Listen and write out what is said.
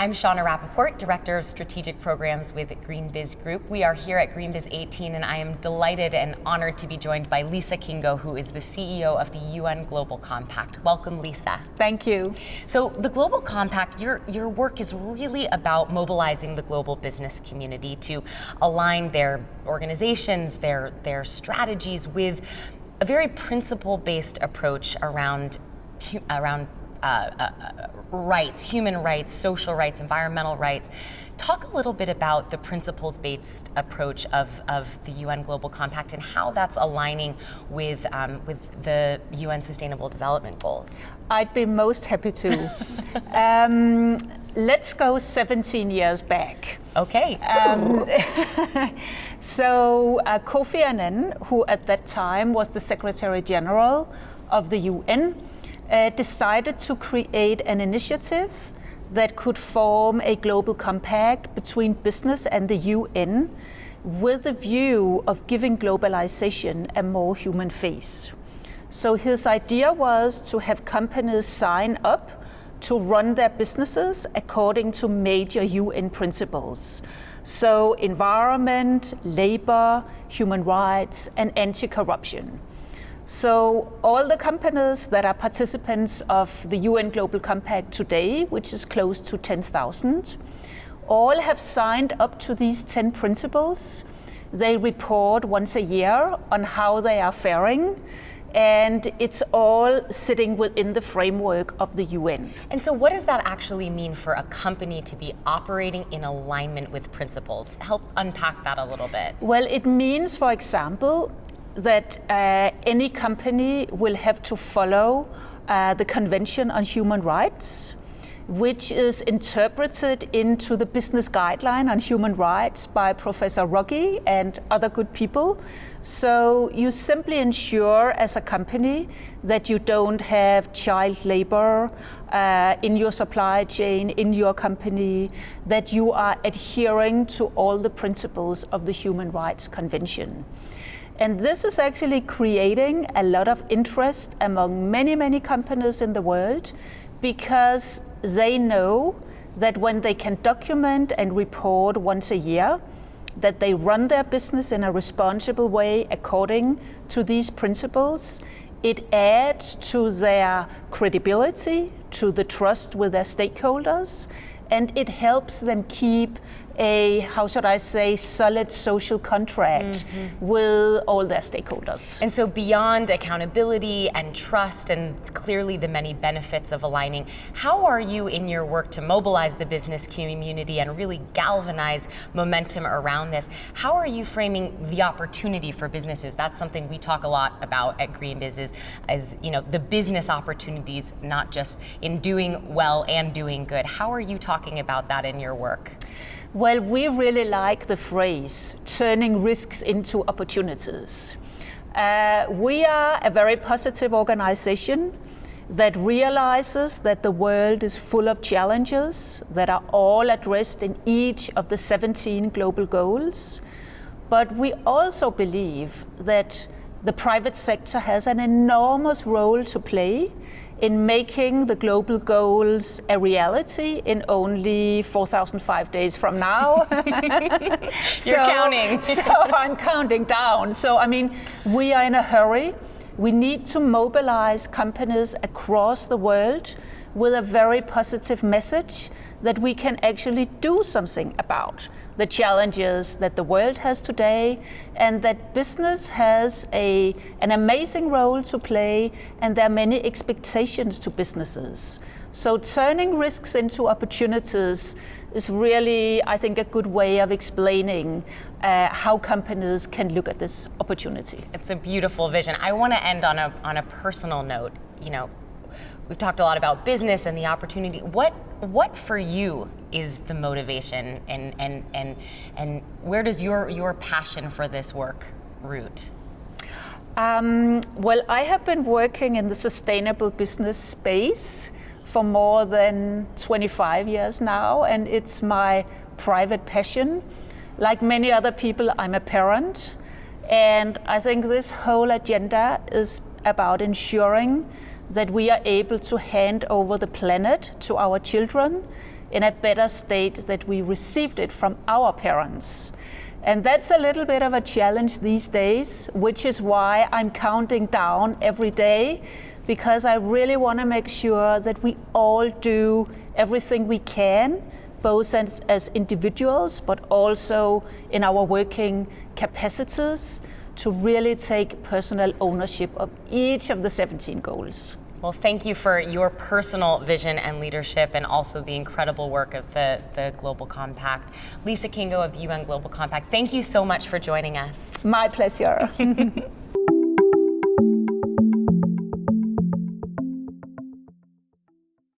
I'm Shauna Rappaport, Director of Strategic Programs with GreenBiz Group. We are here at GreenBiz 18, and I am delighted and honored to be joined by Lise Kingo, who is the CEO of the UN Global Compact. Welcome, Lisa. Thank you. So the Global Compact, your work is really about mobilizing the global business community to align their organizations, their strategies with a very principle-based approach around rights, human rights, social rights, environmental rights. Talk a little bit about the principles-based approach of the UN Global Compact and how that's aligning with the UN Sustainable Development Goals. I'd be most happy to. Let's go 17 years back. Okay. So Kofi Annan, who at that time was the Secretary General of the UN, decided to create an initiative that could form a global compact between business and the UN with the view of giving globalization a more human face. So his idea was to have companies sign up to run their businesses according to major UN principles. So environment, labor, human rights, and anti-corruption. So all the companies that are participants of the UN Global Compact today, which is close to 10,000, all have signed up to these 10 principles. They report once a year on how they are faring, and it's all sitting within the framework of the UN. And so what does that actually mean for a company to be operating in alignment with principles? Help unpack that a little bit. Well, it means, for example, that any company will have to follow the Convention on Human Rights, which is interpreted into the business guideline on human rights by Professor Ruggie and other good people. So you simply ensure as a company that you don't have child labor in your supply chain, in your company, that you are adhering to all the principles of the Human Rights Convention. And this is actually creating a lot of interest among many, many companies in the world, because they know that when they can document and report once a year that they run their business in a responsible way according to these principles, it adds to their credibility, to the trust with their stakeholders, and it helps them keep a, how should I say, solid social contract with all their stakeholders. And so beyond accountability and trust and clearly the many benefits of aligning, how are you in your work to mobilize the business community and really galvanize momentum around this? How are you framing the opportunity for businesses? That's something we talk a lot about at GreenBiz is the business opportunities, not just in doing well and doing good. How are you talking about that in your work? Well, we really like the phrase, turning risks into opportunities. We are a very positive organization that realizes that the world is full of challenges that are all addressed in each of the 17 global goals. But we also believe that the private sector has an enormous role to play in making the global goals a reality in only 4,005 days from now. You're counting. So I'm counting down. So, I mean, we are in a hurry. We need to mobilize companies across the world with a very positive message that we can actually do something about the challenges that the world has today, and that business has an amazing role to play, and there are many expectations to businesses. So turning risks into opportunities is really, I think, a good way of explaining how companies can look at this opportunity. It's a beautiful vision. I want to end on a personal note. We've talked a lot about business and the opportunity. What for you is the motivation, and where does your passion for this work root? Well, I have been working in the sustainable business space for more than 25 years now, and it's my private passion. Like many other people, I'm a parent, and I think this whole agenda is about ensuring that we are able to hand over the planet to our children in a better state that we received it from our parents. And that's a little bit of a challenge these days, which is why I'm counting down every day, because I really want to make sure that we all do everything we can, both as individuals, but also in our working capacities, to really take personal ownership of each of the 17 goals. Well, thank you for your personal vision and leadership, and also the incredible work of the Global Compact. Lise Kingo of the UN Global Compact, thank you so much for joining us. My pleasure.